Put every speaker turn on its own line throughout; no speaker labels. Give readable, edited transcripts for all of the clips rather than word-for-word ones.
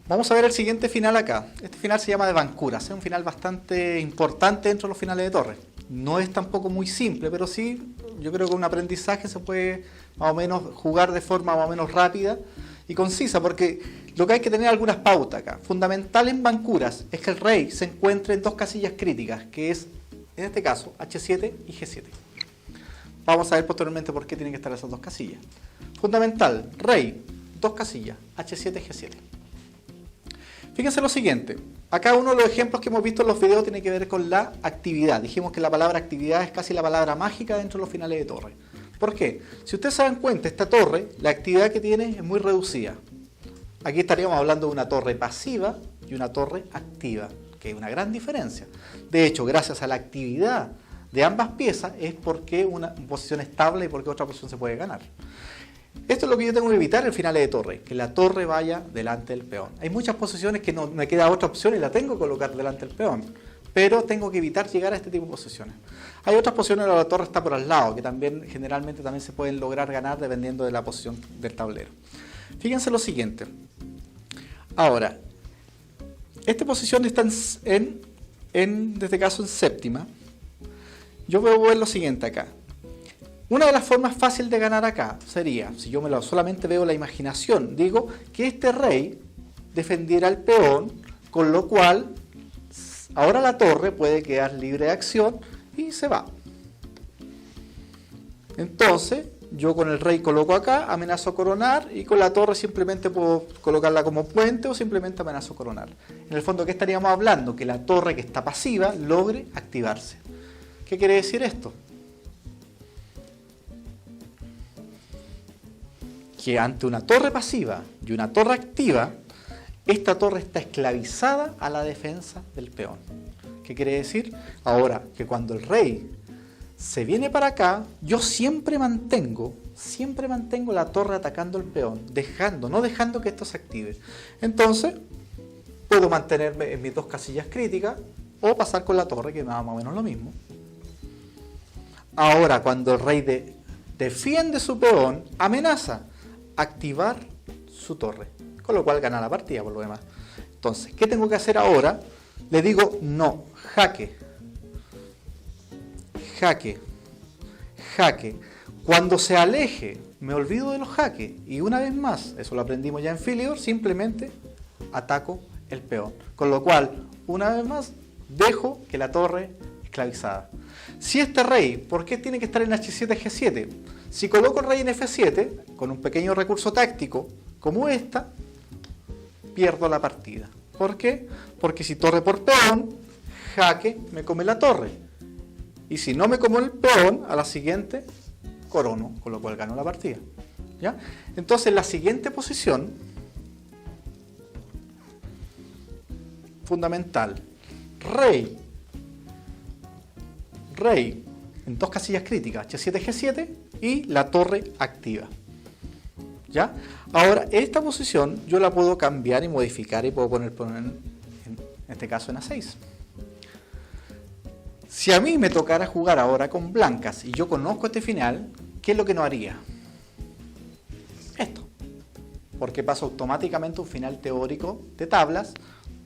Vamos a ver el siguiente final acá. Este final se llama de Bancuras. Es un final bastante importante dentro de los finales de torre. No es tampoco muy simple, pero sí, yo creo que un aprendizaje se puede más o menos jugar de forma más o menos rápida y concisa, porque lo que hay que tener algunas pautas acá. Fundamental en Bancuras es que el rey se encuentre en dos casillas críticas, que es, en este caso, H7 y G7. Vamos a ver posteriormente por qué tienen que estar esas dos casillas. Fundamental, rey, dos casillas, H7 y G7. Fíjense lo siguiente, acá uno de los ejemplos que hemos visto en los videos tiene que ver con la actividad. Dijimos que la palabra actividad es casi la palabra mágica dentro de los finales de torre. ¿Por qué? Si ustedes se dan cuenta, esta torre, la actividad que tiene es muy reducida. Aquí estaríamos hablando de una torre pasiva y una torre activa, que es una gran diferencia. De hecho, gracias a la actividad de ambas piezas es porque una posición estable y porque otra posición se puede ganar. Esto es lo que yo tengo que evitar en finales de torre, que la torre vaya delante del peón. Hay muchas posiciones que no me queda otra opción y la tengo que colocar delante del peón, pero tengo que evitar llegar a este tipo de posiciones. Hay otras posiciones donde la torre está por al lado, que también generalmente también se pueden lograr ganar dependiendo de la posición del tablero. Fíjense lo siguiente. Ahora, esta posición está en este caso en séptima. Yo voy a ver lo siguiente acá. Una de las formas fáciles de ganar acá sería, si yo solamente veo la imaginación, digo que este rey defendiera al peón, con lo cual ahora la torre puede quedar libre de acción y se va. Entonces, yo con el rey coloco acá, amenazo coronar y con la torre simplemente puedo colocarla como puente o simplemente amenazo coronar. En el fondo, ¿qué estaríamos hablando? Que la torre que está pasiva logre activarse. ¿Qué quiere decir esto? Que ante una torre pasiva y una torre activa, esta torre está esclavizada a la defensa del peón. ¿Qué quiere decir? Ahora, que cuando el rey se viene para acá, yo siempre mantengo la torre atacando el peón, no dejando que esto se active. Entonces, puedo mantenerme en mis dos casillas críticas o pasar con la torre, que me da más o menos lo mismo. Ahora, cuando el rey defiende su peón, amenaza activar su torre, con lo cual gana la partida por lo demás. Entonces, ¿qué tengo que hacer ahora? Le digo no, jaque, jaque, jaque. Cuando se aleje, me olvido de los jaques y una vez más, eso lo aprendimos ya en Philidor, simplemente ataco el peón. Con lo cual, una vez más, dejo que la torre esclavizada. Si este rey, ¿por qué tiene que estar en H7, G7? Si coloco el rey en F7, con un pequeño recurso táctico como esta, pierdo la partida. ¿Por qué? Porque si torre por peón, jaque me come la torre. Y si no me como el peón, a la siguiente corono, con lo cual gano la partida. ¿Ya? Entonces, la siguiente posición, fundamental, rey, en dos casillas críticas, H7, G7 y la torre activa. ¿Ya? Ahora, esta posición yo la puedo cambiar y modificar y puedo poner en este caso en A6. Si a mí me tocara jugar ahora con blancas y yo conozco este final, ¿qué es lo que no haría? Esto. Porque paso automáticamente un final teórico de tablas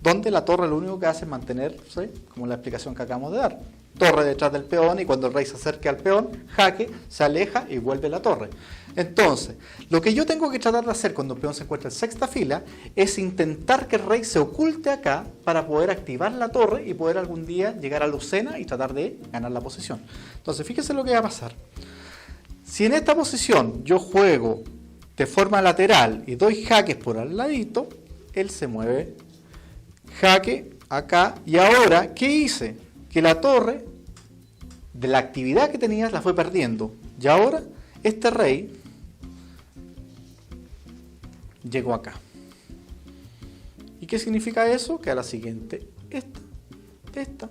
donde la torre lo único que hace es mantenerse, como la explicación que acabamos de dar. Torre detrás del peón y cuando el rey se acerque al peón, jaque, se aleja y vuelve la torre. Entonces, lo que yo tengo que tratar de hacer cuando el peón se encuentra en sexta fila es intentar que el rey se oculte acá para poder activar la torre y poder algún día llegar a Lucena y tratar de ganar la posición. Entonces, fíjense lo que va a pasar. Si en esta posición yo juego de forma lateral y doy jaques por al ladito, él se mueve jaque acá y ahora, ¿qué hice? Que la torre de la actividad que tenía la fue perdiendo y ahora este rey llegó acá. ¿Y qué significa eso? Que a la siguiente esta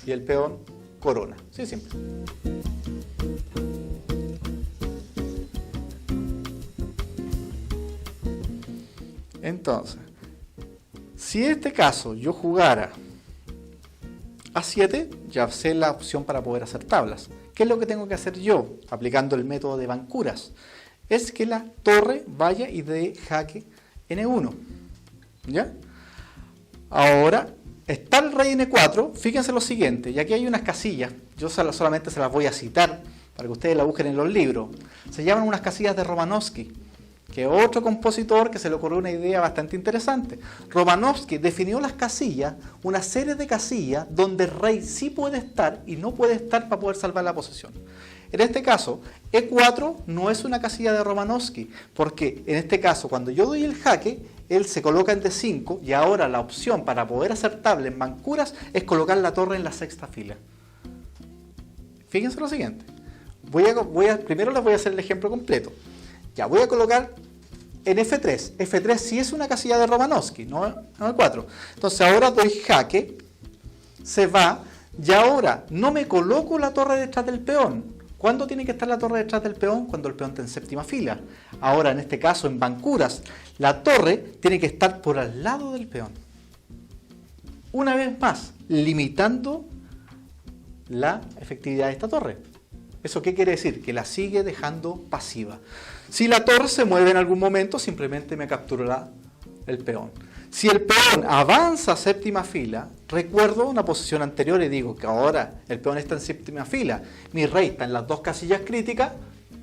y el peón corona. Sí, simple. Entonces, si en este caso yo jugara A7, ya sé la opción para poder hacer tablas. ¿Qué es lo que tengo que hacer yo? Aplicando el método de Bancuras. Es que la torre vaya y dé jaque N1. ¿Ya? Ahora, está el rey en E4, fíjense lo siguiente, y aquí hay unas casillas, yo solamente se las voy a citar para que ustedes la busquen en los libros. Se llaman unas casillas de Romanovsky, que es otro compositor que se le ocurrió una idea bastante interesante. Romanovsky definió las casillas, una serie de casillas donde el rey sí puede estar y no puede estar para poder salvar la posesión. En este caso, E4 no es una casilla de Romanovsky, porque en este caso, cuando yo doy el jaque, él se coloca en D5 y ahora la opción para poder hacer tabla en Vancuras es colocar la torre en la sexta fila. Fíjense lo siguiente. Primero les voy a hacer el ejemplo completo. Ya, voy a colocar en F3. F3 sí es una casilla de Romanovsky, no E4. Entonces ahora doy jaque, se va, y ahora no me coloco la torre detrás del peón. ¿Cuándo tiene que estar la torre detrás del peón? Cuando el peón está en séptima fila. Ahora, en este caso, en Vancuras, la torre tiene que estar por al lado del peón. Una vez más, limitando la efectividad de esta torre. ¿Eso qué quiere decir? Que la sigue dejando pasiva. Si la torre se mueve en algún momento, simplemente me capturará el peón. Si el peón avanza a séptima fila, recuerdo una posición anterior y digo que ahora el peón está en séptima fila, mi rey está en las dos casillas críticas,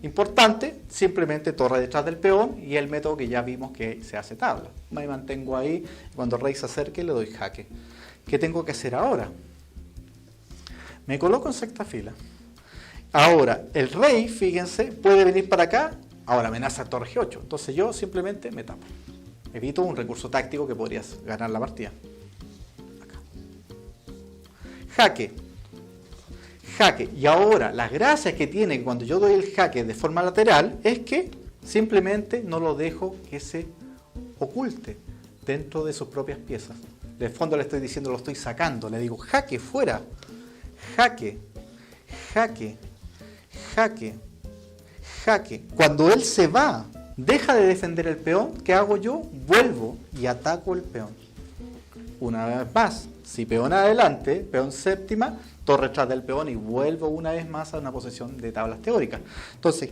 importante, simplemente torre detrás del peón y el método que ya vimos que se hace tabla. Me mantengo ahí, cuando el rey se acerque le doy jaque. ¿Qué tengo que hacer ahora? Me coloco en sexta fila. Ahora, el rey, fíjense, puede venir para acá, ahora amenaza torre G8, entonces yo simplemente me tapo. Evito un recurso táctico que podrías ganar la partida. Acá. Jaque. Jaque. Y ahora, las gracias que tiene cuando yo doy el jaque de forma lateral es que simplemente no lo dejo que se oculte dentro de sus propias piezas. De fondo le estoy diciendo, lo estoy sacando. Le digo, jaque, fuera. Jaque. Jaque. Jaque. Jaque. Cuando él se va, deja de defender el peón, ¿qué hago yo? Vuelvo y ataco el peón. Una vez más, si peón adelante, peón séptima, torre tras del peón y vuelvo una vez más a una posición de tablas teóricas. Entonces,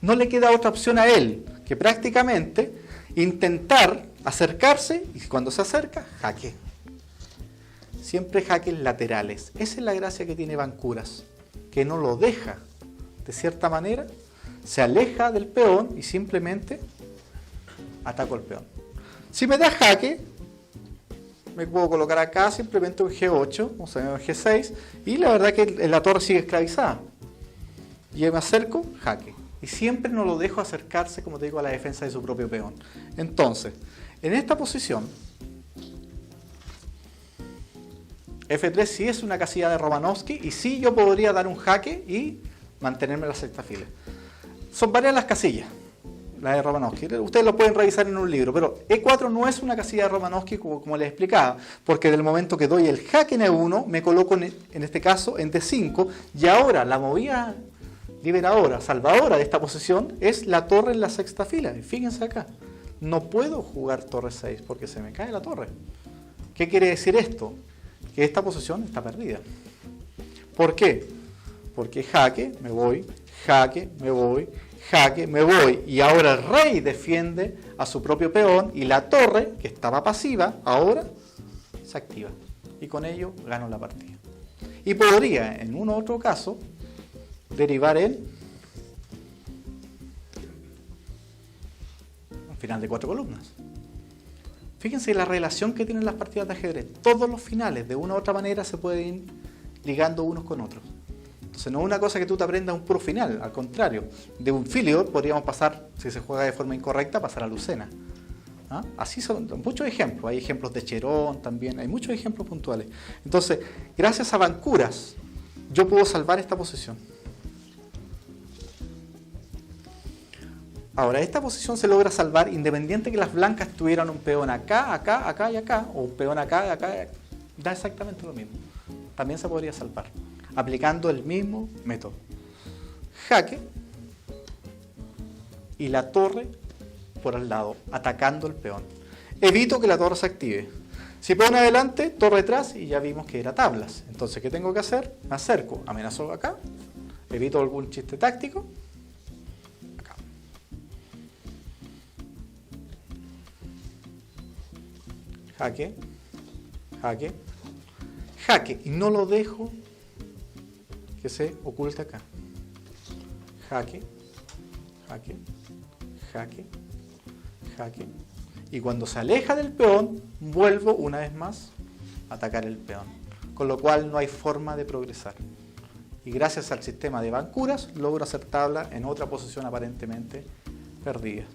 no le queda otra opción a él que prácticamente intentar acercarse y cuando se acerca, jaque. Siempre jaques laterales. Esa es la gracia que tiene Vancuras, que no lo deja, de cierta manera, se aleja del peón y simplemente ataco al peón. Si me da jaque, me puedo colocar acá simplemente un G8, o sea, un G6, y la verdad que la torre sigue esclavizada. Y me acerco, jaque. Y siempre no lo dejo acercarse, como te digo, a la defensa de su propio peón. Entonces, en esta posición, F3 sí es una casilla de Romanovsky, y sí yo podría dar un jaque y mantenerme en la sexta fila. Son varias las casillas, la de Romanovsky. Ustedes lo pueden revisar en un libro, pero E4 no es una casilla de Romanovsky como les explicaba, porque del momento que doy el jaque en E1, me coloco en este caso en D5, y ahora la movida liberadora, salvadora de esta posición es la torre en la sexta fila. Y fíjense acá, no puedo jugar torre 6 porque se me cae la torre. ¿Qué quiere decir esto? Que esta posición está perdida. ¿Por qué? Porque jaque, me voy, jaque, me voy, jaque, me voy. Y ahora el rey defiende a su propio peón y la torre, que estaba pasiva, ahora se activa. Y con ello gano la partida. Y podría, en un otro caso, derivar en un final de 4 columnas. Fíjense la relación que tienen las partidas de ajedrez. Todos los finales, de una u otra manera, se pueden ir ligando unos con otros. Entonces no es una cosa que tú te aprendas un puro final, al contrario. De un Philidor podríamos pasar, si se juega de forma incorrecta, pasar a Lucena. ¿Ah? Así son muchos ejemplos. Hay ejemplos de Cherón también, hay muchos ejemplos puntuales. Entonces, gracias a Vancuras, yo puedo salvar esta posición. Ahora, esta posición se logra salvar independiente que las blancas tuvieran un peón acá, acá, acá y acá, o un peón acá, acá, da exactamente lo mismo. También se podría salvar, aplicando el mismo método. Jaque y la torre por al lado, atacando el peón. Evito que la torre se active. Si peón adelante, torre atrás y ya vimos que era tablas. Entonces, ¿qué tengo que hacer? Me acerco, amenazo acá, evito algún chiste táctico. jaque, jaque, jaque. Y no lo dejo que se oculte acá. Jaque, jaque, jaque, jaque. Y cuando se aleja del peón, vuelvo una vez más a atacar el peón. Con lo cual no hay forma de progresar. Y gracias al sistema de bancuras logro hacer tabla en otra posición aparentemente perdida.